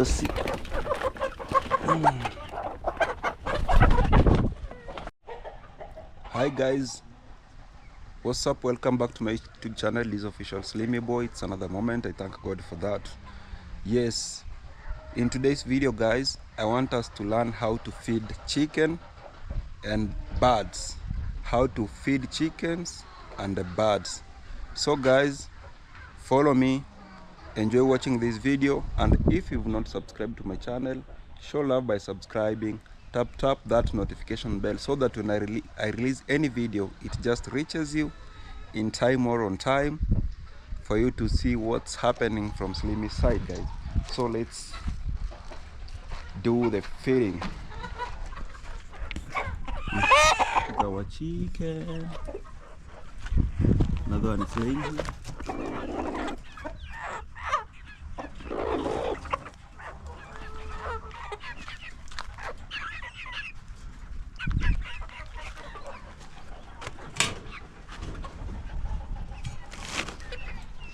Just Hi guys, what's up? Welcome back to my YouTube channel. This is official Sleemyboy. It's another moment. I thank God for that. Yes, in today's video guys, I want us to learn how to feed chicken and birds. How to feed chickens and the birds. So guys, follow me, enjoy watching this video, and if you've not subscribed to my channel, show love by subscribing. Tap that notification bell so that when I release any video, it just reaches you in time or on time for you to see what's happening from Sleemy's side, guys. So let's do the feeding. Our chicken, another one is laying here.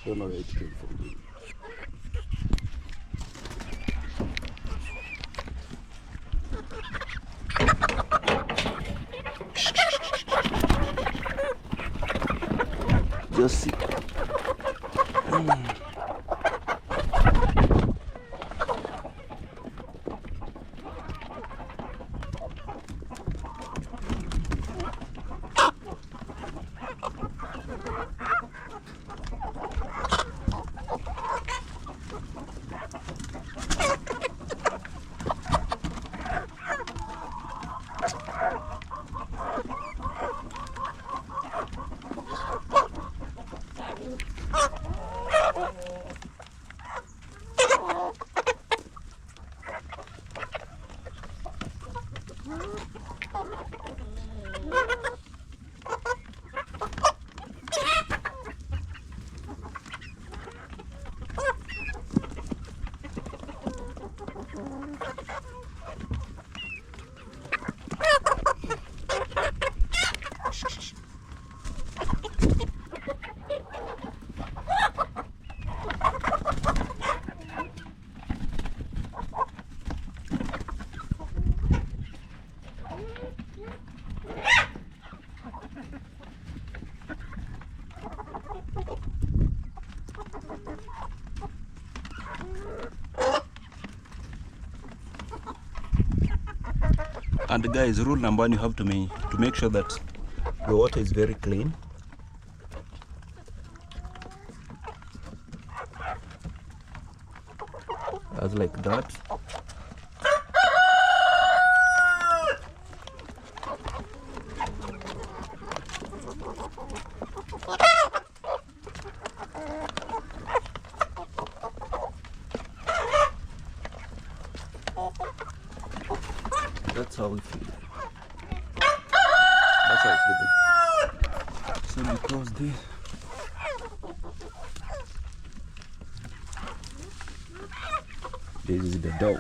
Don't know where it came from. Just see. And guys, rule number one, you have to make sure that the water is very clean. As like that. That's how we feed. That's how we feed it. So we close this. This is the dough.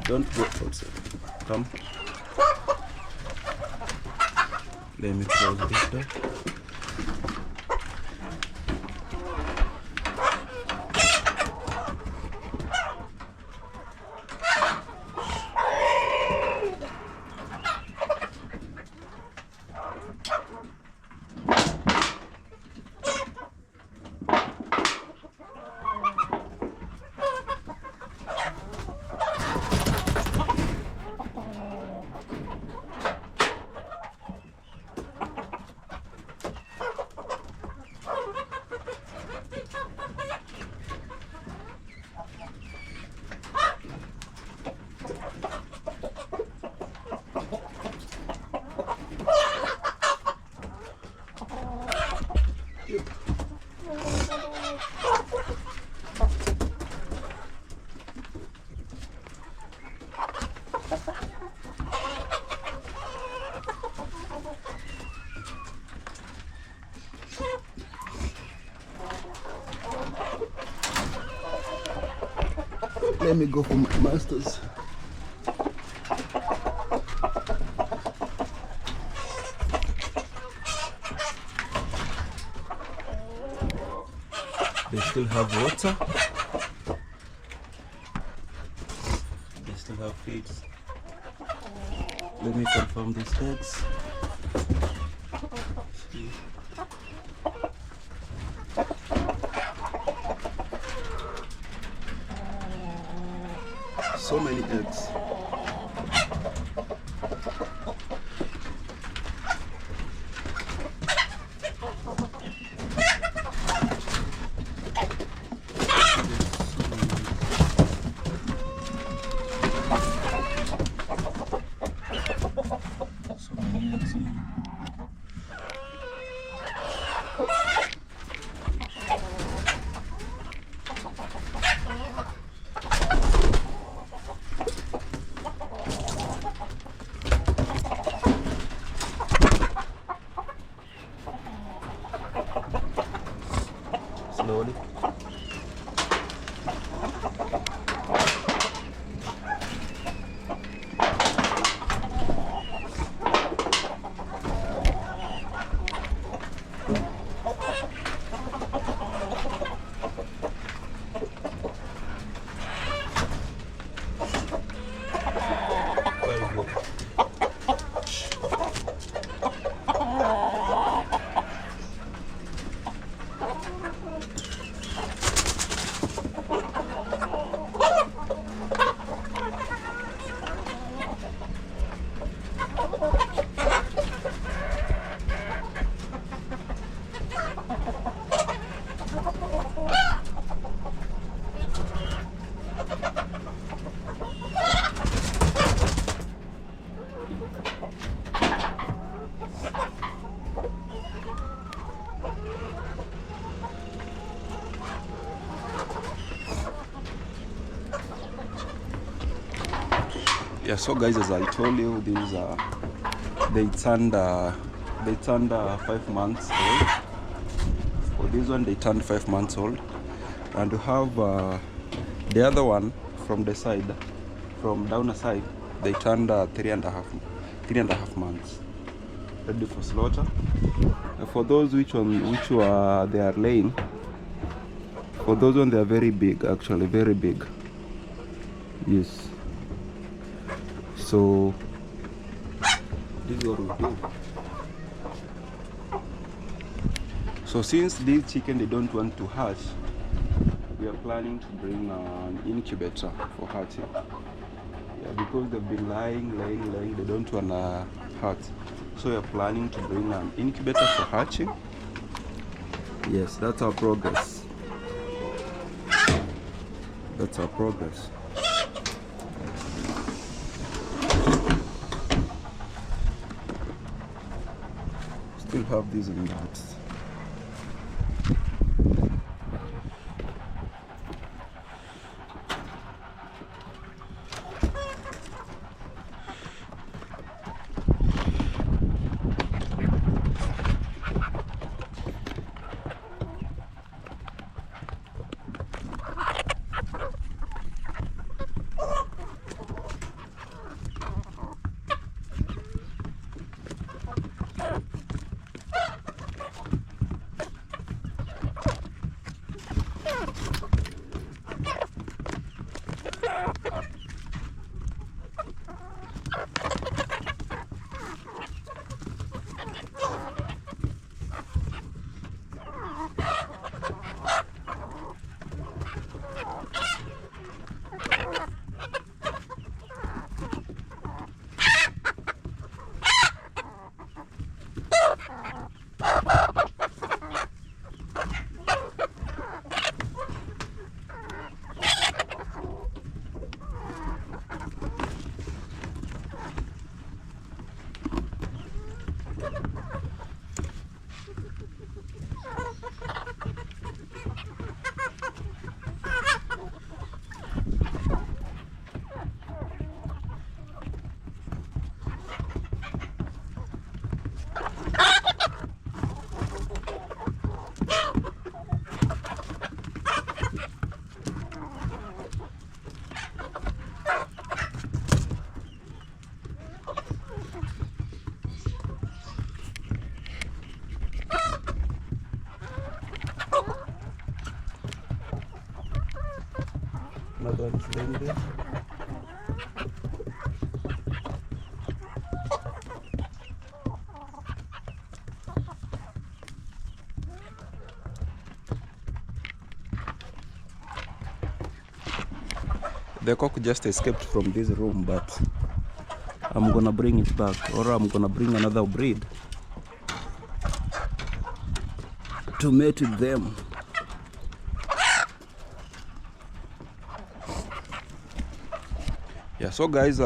Don't go outside. Come. Let me close this door. Let me go for my masters. They still have water. They still have feeds. Let me confirm these eggs. So many eggs. Slowly. Very good. Yeah, so guys, as I told you, these they turned 5 months old. For this one, they turned 5 months old, and to have the other one from the side, from down the side, they turned 3.5 months, ready for slaughter. And for those which were they are laying, for those one they are very big, actually very big. Yes. So this is what we do. So since these chicken they don't want to hatch, we are planning to bring an incubator for hatching. Yeah, because they've been laying, they don't want to hatch. So we are planning to bring an incubator for hatching. Yes, that's our progress. That's our progress. Still have these in that. Another one is laying there. The cock just escaped from this room, but I'm gonna bring it back, or I'm gonna bring another breed to mate with them. Yeah, so guys,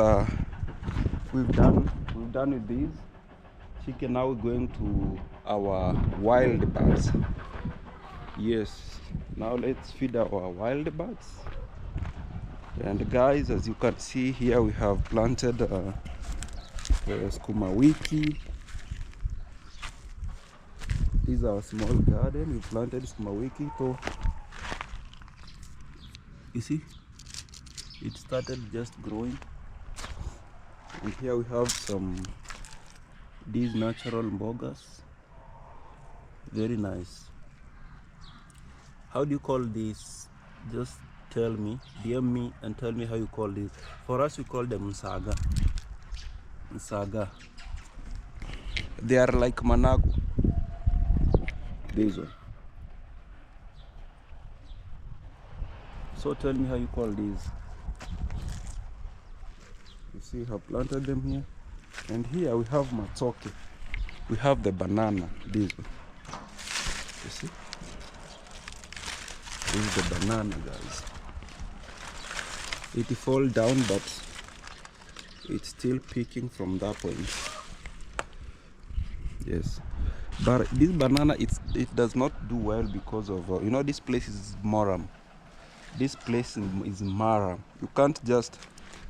we've done with these chicken. Now we're going to our wild birds. Yes, now let's feed our wild birds. And guys, as you can see here, we have planted the skuma wiki. This is our small garden. We planted skuma wiki, so you see it started just growing. And here we have these natural mbogas. Very nice. How do you call this? Just tell me, DM me and tell me how you call this. For us, we call them nsaga. Nsaga. They are like managu. This one. So tell me how you call these. You see, I have planted them here. And here we have matoke. We have the banana. This one. You see? This is the banana, guys. It fall down, but it's still peaking from that point. Yes, but this banana, it does not do well because of you know, this place is moram. This place is maram. You can't just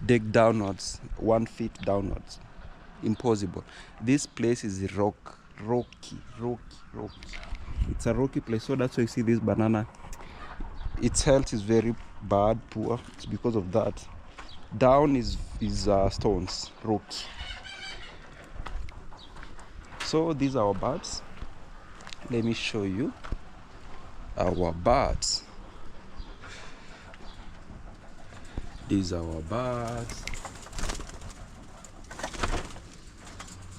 dig downwards 1 feet downwards. Impossible. This place is rocky. It's a rocky place, so that's why you see this banana. Its health is very bad, poor. It's because of that. Down is stones, rocky. So these are our birds. Let me show you our birds. These are our birds.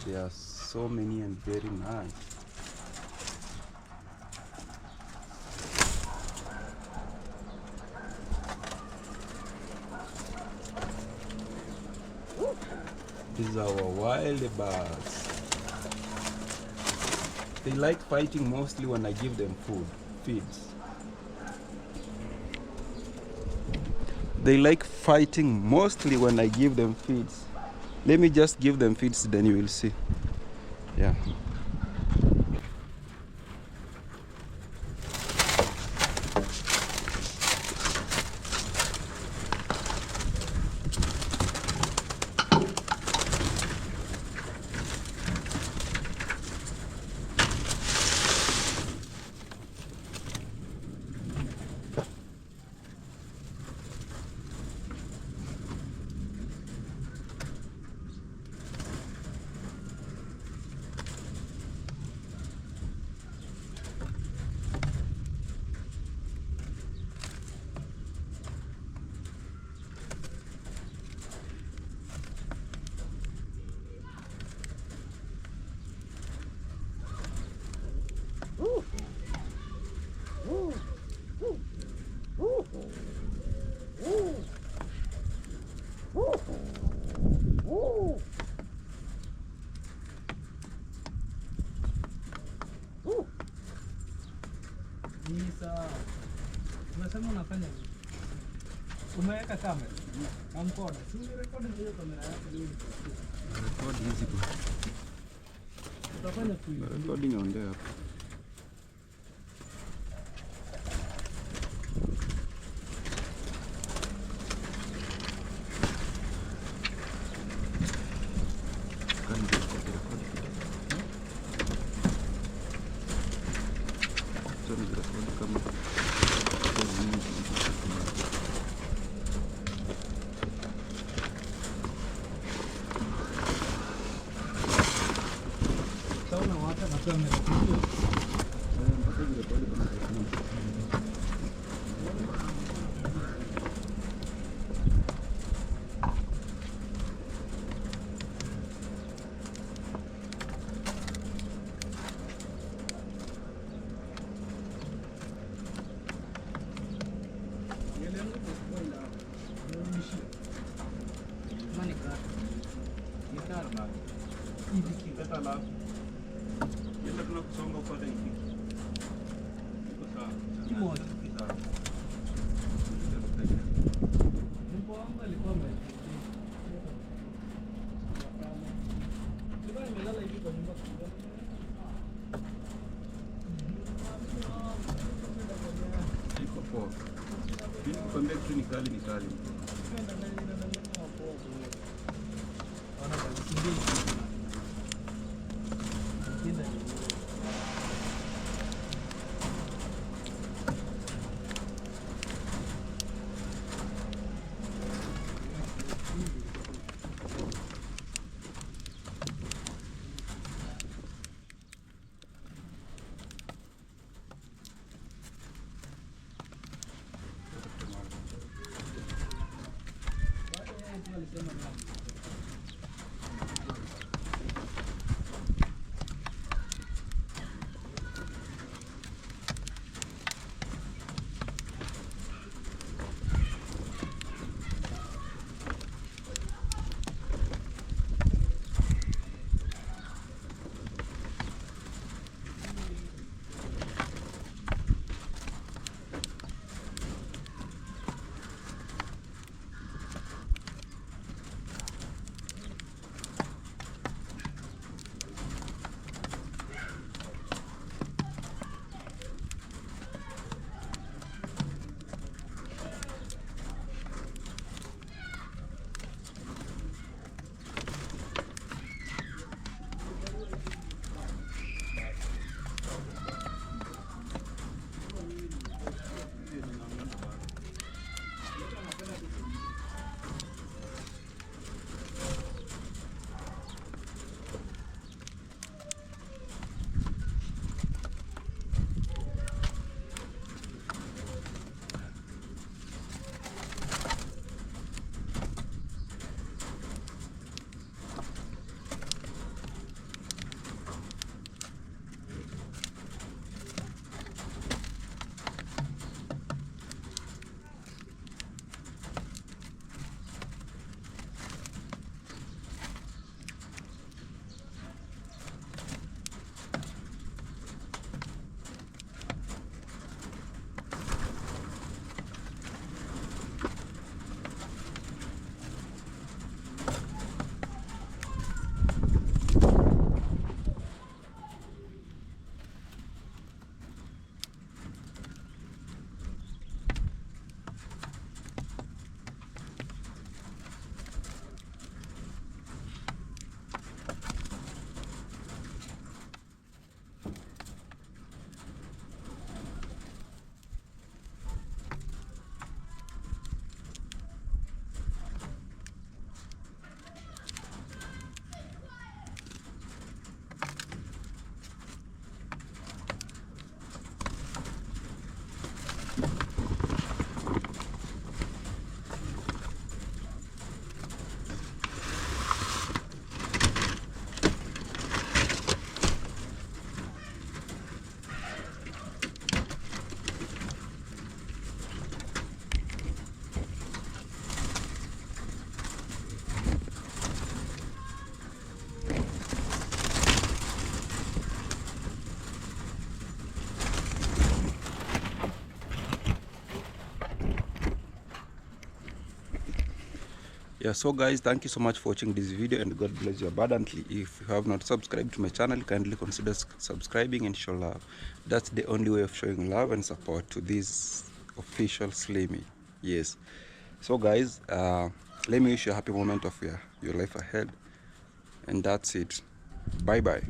There are so many and very nice. These are our wild birds. They like fighting mostly when I give them feeds. They like fighting mostly when I give them feeds. Let me just give them feeds, then you will see. Yeah. Umeweka kamera. Camcorder. Si umerekodi hiyo kamera yako leo. Record hizi bwana. Utafanya tu. Recording on there. Sauna wata na kamera. Ni kali. Yeah, so guys, thank you so much for watching this video, and God bless you abundantly. If you have not subscribed to my channel, kindly consider subscribing and show love. That's the only way of showing love and support to this official Sleemy. Yes. So guys, let me wish you a happy moment of your life ahead. And that's it. Bye bye.